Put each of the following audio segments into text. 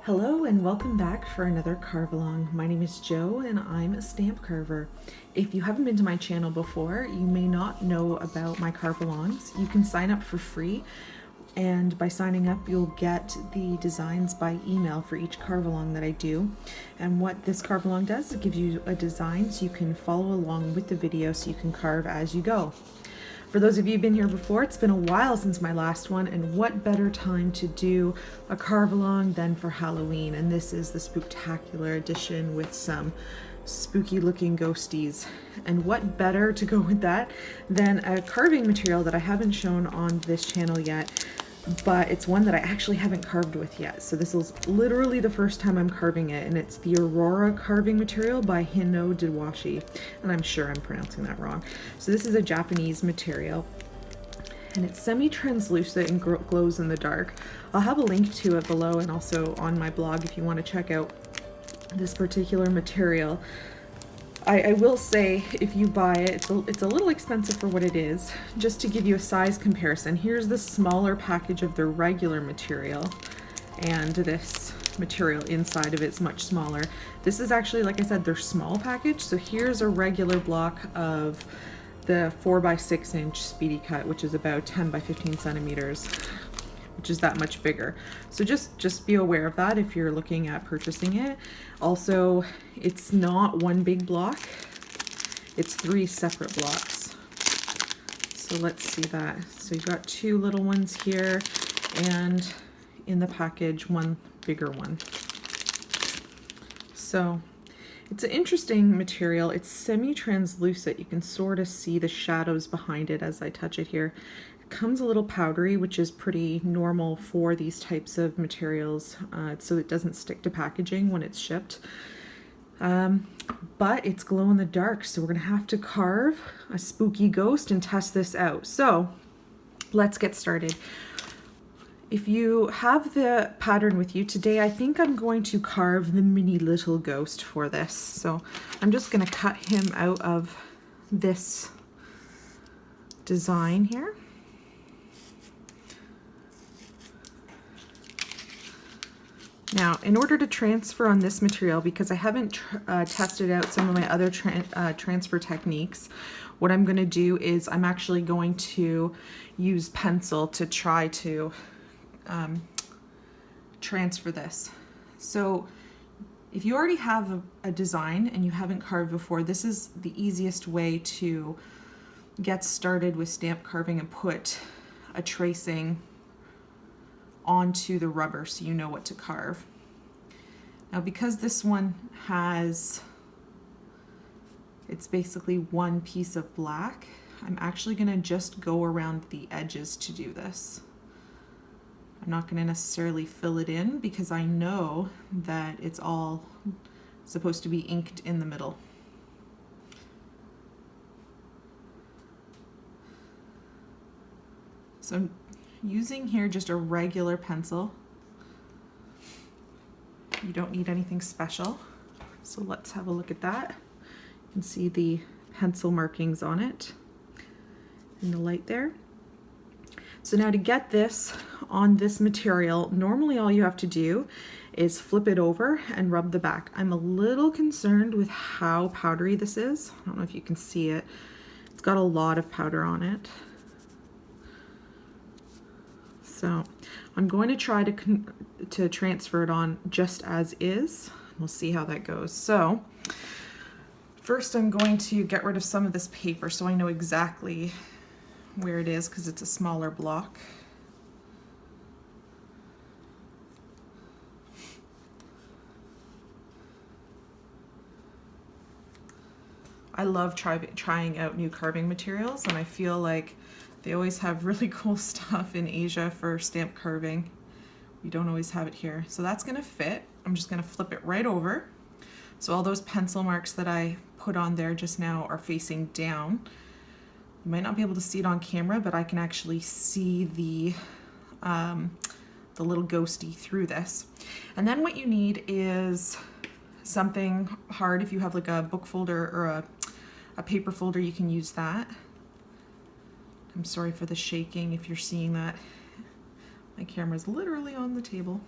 Hello and welcome back for another Carve Along. My name is Jo and I'm a stamp carver. If you haven't been to my channel before, you may not know about my Carve Alongs. You can sign up for free, and by signing up you'll get the designs by email for each Carve Along that I do. And what this Carve Along does is it gives you a design so you can follow along with the video so you can carve as you go. For those of you who've been here before, it's been a while since my last one, and what better time to do a carve along than for Halloween? And this is the Spooktacular Edition with some spooky looking ghosties. And what better to go with that than a carving material that I haven't shown on this channel yet, but it's one that I actually haven't carved with yet. So this is literally the first time I'm carving it, and it's the Aurora carving material by Hino Dewashi, and I'm sure I'm pronouncing that wrong. So this is a Japanese material, and it's semi-translucent and glows in the dark. I'll have a link to it below and also on my blog if you want to check out this particular material. I will say, if you buy it, it's a little expensive for what it is. Just to give you a size comparison, here's the smaller package of the regular material, and this material inside of it's much smaller. This is actually, like I said, their small package. So here's a regular block of the 4x6 inch speedy cut, which is about 10 by 15 centimeters, which is that much bigger. So just be aware of that if you're looking at purchasing it. Also, it's not one big block, it's 3 separate blocks. So let's see that. So you've got 2 little ones here, and in the package, 1 bigger one. So it's an interesting material. It's semi-translucent. You can sort of see the shadows behind it as I touch it here. It comes a little powdery, which is pretty normal for these types of materials, so it doesn't stick to packaging when it's shipped. But it's glow in the dark, so we're gonna have to carve a spooky ghost and test this out. So let's get started. If you have the pattern with you today, I think I'm going to carve the mini little ghost for this. So I'm just gonna cut him out of this design here. Now, in order to transfer on this material, because I haven't tested out some of my other transfer techniques, what I'm going to do is I'm actually going to use pencil to try to transfer this. So if you already have a design and you haven't carved before, this is the easiest way to get started with stamp carving and put a tracing onto the rubber so you know what to carve. Now, because this one it's basically one piece of black, I'm actually going to just go around the edges to do this. I'm not going to necessarily fill it in because I know that it's all supposed to be inked in the middle. So I'm using here just a regular pencil. You don't need anything special. So let's have a look at that. You can see the pencil markings on it in the light there. So now to get this on this material, normally all you have to do is flip it over and rub the back. I'm a little concerned with how powdery this is. I don't know if you can see it. It's got a lot of powder on it. So I'm going to try to transfer it on just as is. We'll see how that goes. So first I'm going to get rid of some of this paper so I know exactly where it is because it's a smaller block. I love trying out new carving materials, and I feel like they always have really cool stuff in Asia for stamp carving. We don't always have it here. So that's gonna fit. I'm just gonna flip it right over. So all those pencil marks that I put on there just now are facing down. You might not be able to see it on camera, but I can actually see the little ghosty through this. And then what you need is something hard. If you have like a book folder or a paper folder, you can use that. I'm sorry for the shaking if you're seeing that. My camera's literally on the table.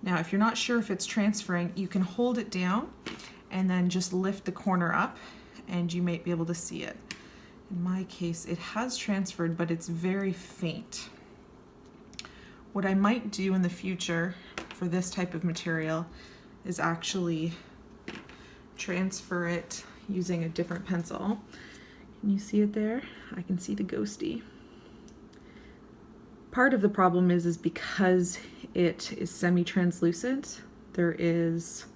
Now, if you're not sure if it's transferring, you can hold it down and then just lift the corner up and you might be able to see it. In my case, it has transferred, but it's very faint. What I might do in the future for this type of material is actually transfer it using a different pencil. Can you see it there? I can see the ghosty. Part of the problem is because it is semi-translucent, there is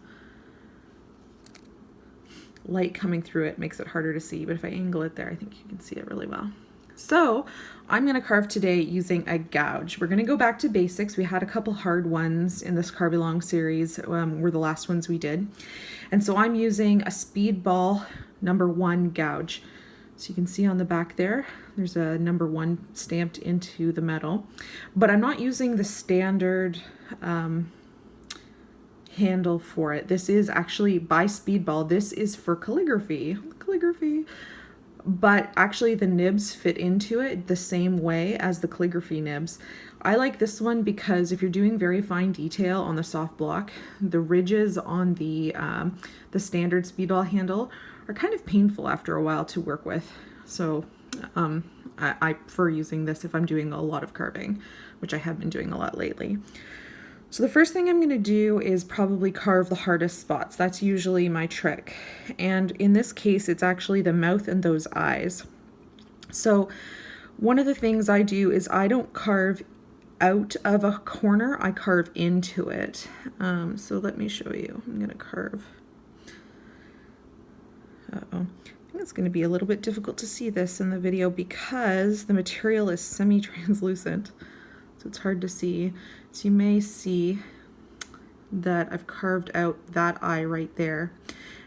light coming through it, makes it harder to see, but if I angle it there, I think you can see it really well. So I'm going to carve today using a gouge. We're going to go back to basics. We had a couple hard ones in this Carve Along series, were the last ones we did. And so I'm using a Speedball #1 gouge. So you can see on the back there, there's a #1 stamped into the metal, but I'm not using the standard handle for it. This is actually by Speedball. This is for calligraphy, but actually the nibs fit into it the same way as the calligraphy nibs. I like this one because if you're doing very fine detail on the soft block, the ridges on the standard Speedball handle are kind of painful after a while to work with. So I prefer using this if I'm doing a lot of carving, which I have been doing a lot lately. So the first thing I'm going to do is probably carve the hardest spots. That's usually my trick. And in this case, it's actually the mouth and those eyes. So one of the things I do is I don't carve out of a corner, I carve into it. So let me show you. I'm going to carve. Uh-oh. I think it's going to be a little bit difficult to see this in the video because the material is semi-translucent, so it's hard to see. So you may see that I've carved out that eye right there,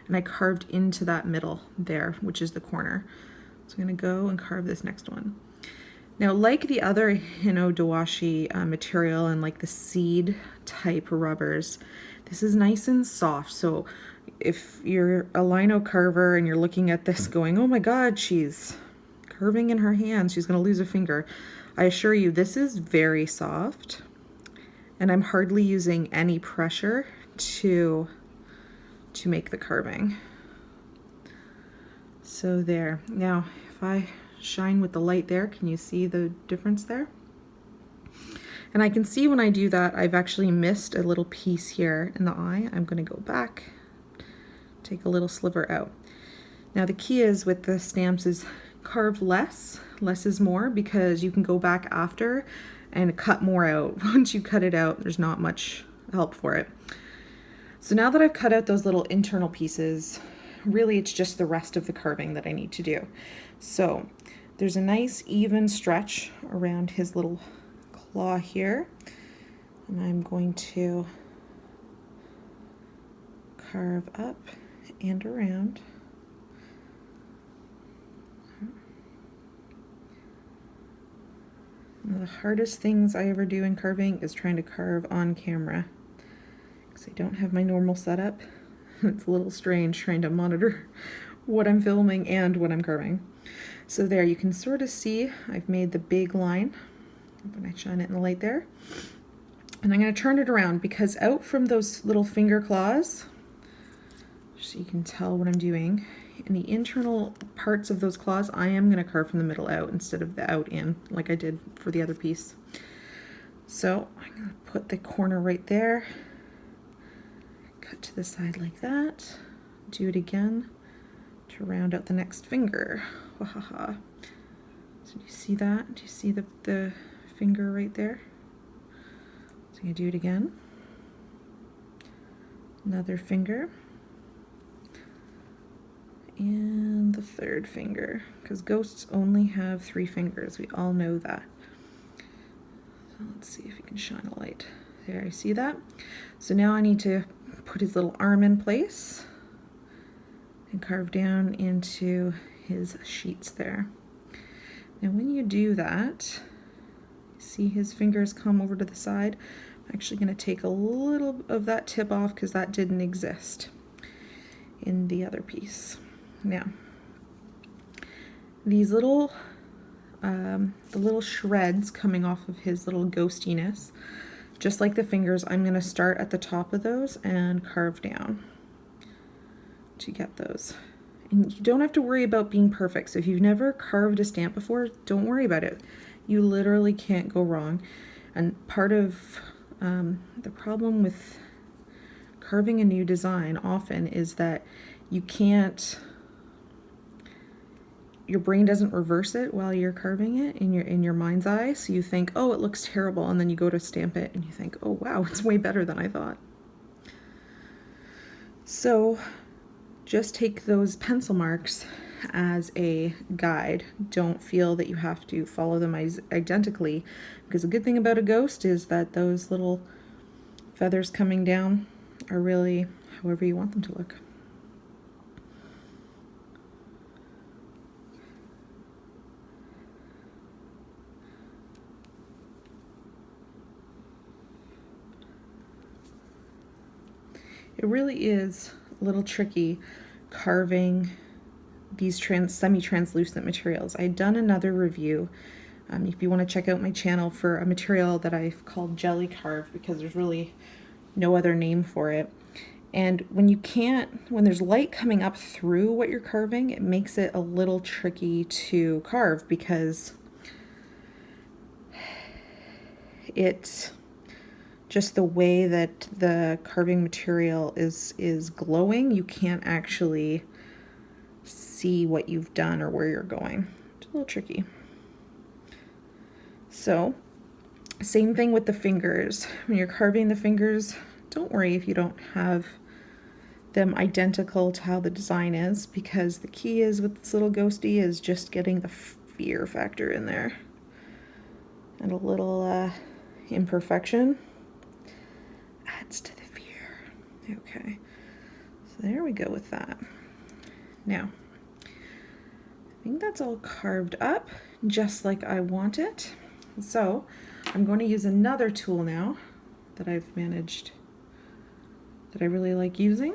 and I carved into that middle there, which is the corner. So I'm going to go and carve this next one. Now, like the other Hino-Dawashi material and like the seed type rubbers, this is nice and soft. So if you're a lino carver and you're looking at this going, oh my God, she's carving in her hands, she's going to lose a finger, I assure you this is very soft, and I'm hardly using any pressure to make the carving. So there. Now, if I shine with the light there, can you see the difference there? And I can see when I do that, I've actually missed a little piece here in the eye. I'm going to go back, take a little sliver out. Now the key is with the stamps is carve less. Less is more, because you can go back after and cut more out. Once you cut it out, there's not much help for it. So now that I've cut out those little internal pieces, really it's just the rest of the carving that I need to do. So there's a nice even stretch around his little claw here, and I'm going to carve up and around. One of the hardest things I ever do in carving is trying to carve on camera, because I don't have my normal setup. It's a little strange trying to monitor what I'm filming and what I'm carving. So there, you can sort of see I've made the big line when I shine it in the light there. And I'm going to turn it around, because out from those little finger claws, so you can tell what I'm doing, in the internal parts of those claws, I am going to carve from the middle out instead of the out in, like I did for the other piece. So I'm going to put the corner right there, cut to the side like that, do it again to round out the next finger. Wahaha. So do you see that? Do you see the finger right there? So you do it again. Another finger. And the third finger, because ghosts only have 3 fingers. We all know that. So let's see if you can shine a light. There, you see that? So now I need to put his little arm in place and carve down into his sheets there. Now when you do that, see his fingers come over to the side. I'm actually going to take a little of that tip off because that didn't exist in the other piece. Now, these little, the little shreds coming off of his little ghostiness, just like the fingers, I'm going to start at the top of those and carve down to get those. And you don't have to worry about being perfect. So if you've never carved a stamp before, don't worry about it. You literally can't go wrong. And part of the problem with carving a new design often is that you can't, your brain doesn't reverse it while you're carving it in your mind's eye. So you think, oh, it looks terrible, and then you go to stamp it and you think, oh wow, it's way better than I thought. So just take those pencil marks as a guide. Don't feel that you have to follow them identically, because the good thing about a ghost is that those little feathers coming down are really however you want them to look. It really is a little tricky carving these semi-translucent materials. I'd done another review. If you want to check out my channel for a material that I've called Jelly Carve, because there's really no other name for it. And when there's light coming up through what you're carving, it makes it a little tricky to carve, because it's just the way that the carving material is glowing. You can't actually see what you've done or where you're going. It's a little tricky. So, same thing with the fingers. When you're carving the fingers, don't worry if you don't have them identical to how the design is, because the key is with this little ghosty is just getting the fear factor in there. And a little imperfection adds to the fear. Okay, so there we go with that. Now, I think that's all carved up just like I want it. So I'm going to use another tool now that I've managed, that I really like using,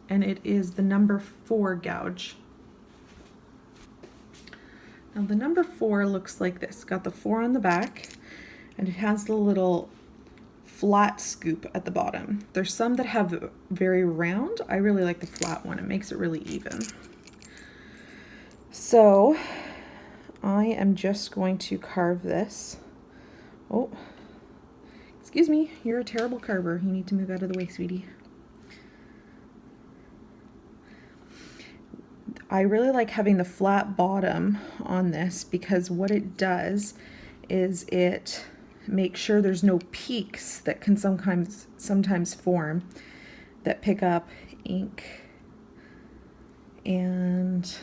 and it is the number 4 gouge. Now the number 4 looks like this. Got the 4 on the back, and it has the little flat scoop at the bottom. There's some that have very round. I really like the flat one. It makes it really even. So I am just going to carve this. Oh, excuse me, you're a terrible carver. You need to move out of the way, sweetie. I really like having the flat bottom on this, because what it does is it makes sure there's no peaks that can sometimes form that pick up ink and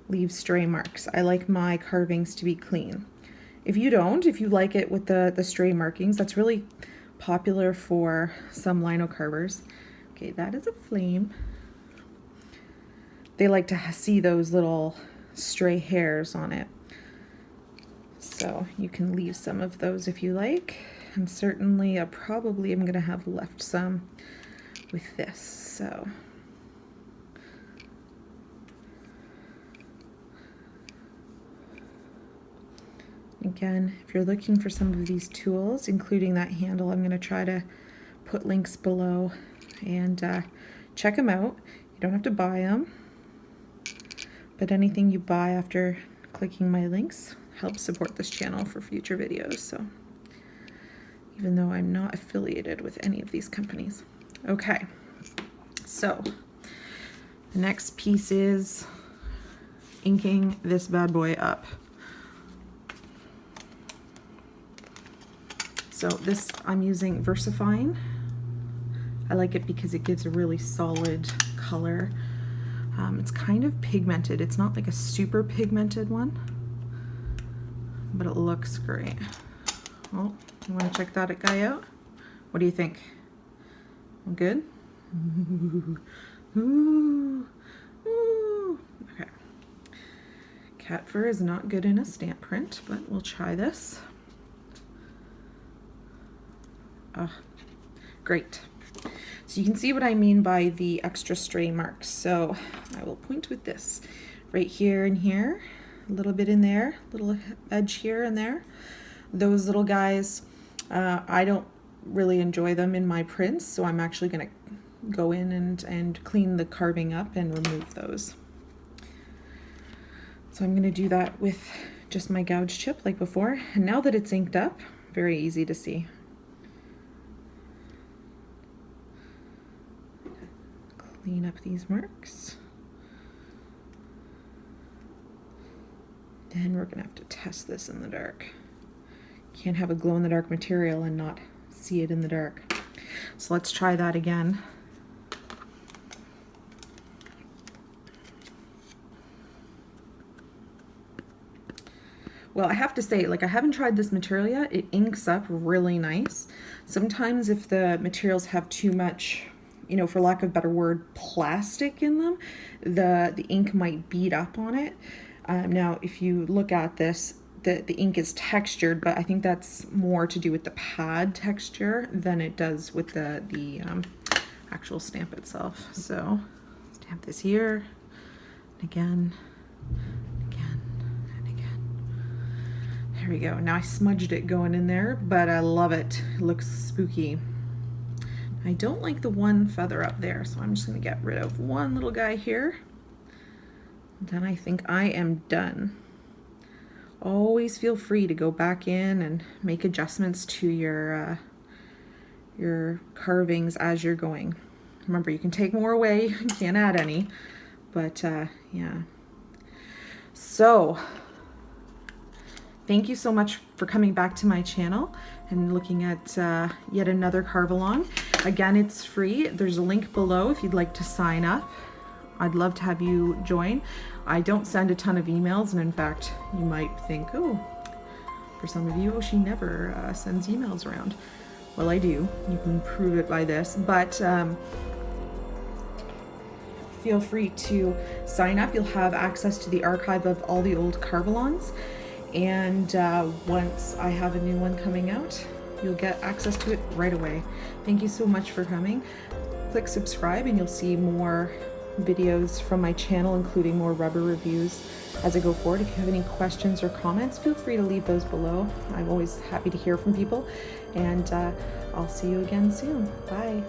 leave stray marks. I like my carvings to be clean. If you like it with the stray markings, that's really popular for some lino carvers. Okay, that is a flame. They like to see those little stray hairs on it. So you can leave some of those if you like. And certainly I probably am going to have left some with this. So again, if you're looking for some of these tools, including that handle, I'm going to try to put links below, and check them out. You don't have to buy them, but anything you buy after clicking my links helps support this channel for future videos. So even though I'm not affiliated with any of these companies. Okay, so the next piece is inking this bad boy up. So this, I'm using VersaFine. I like it because it gives a really solid color. It's kind of pigmented. It's not like a super pigmented one, but it looks great. Well, you want to check that guy out? What do you think? Good? Ooh. Ooh. Okay. Cat fur is not good in a stamp print, but we'll try this. Great. So you can see what I mean by the extra stray marks. So I will point with this right here and here, a little bit in there, little edge here and there. Those little guys, I don't really enjoy them in my prints, so I'm actually going to go in and clean the carving up and remove those. So I'm going to do that with just my gouge chip like before. And now that it's inked up, very easy to see. Clean up these marks. Then we're gonna have to test this in the dark. Can't have a glow-in-the-dark material and not see it in the dark. So let's try that again. Well, I have to say, like, I haven't tried this material yet. It inks up really nice. Sometimes if the materials have too much, you know, for lack of a better word, plastic in them, the ink might bead up on it. Now, if you look at this, the ink is textured, but I think that's more to do with the pad texture than it does with the actual stamp itself. So, stamp this here, and again, and again. There we go. Now I smudged it going in there, but I love it. It looks spooky. I don't like the one feather up there, so I'm just going to get rid of one little guy here. Then I think I am done. Always feel free to go back in and make adjustments to your carvings as you're going. Remember, you can take more away, you can't add any, but yeah. So, thank you so much for coming back to my channel and looking at yet another Carve Along. Again, it's free. There's a link below if you'd like to sign up. I'd love to have you join. I don't send a ton of emails, and in fact, you might think, oh, for some of you, oh, she never sends emails around. Well, I do. You can prove it by this, but feel free to sign up. You'll have access to the archive of all the old Carve Alongs, and once I have a new one coming out, you'll get access to it right away. Thank you so much for coming. Click subscribe and you'll see more videos from my channel, including more rubber reviews as I go forward. If you have any questions or comments, feel free to leave those below. I'm always happy to hear from people, and I'll see you again soon. Bye.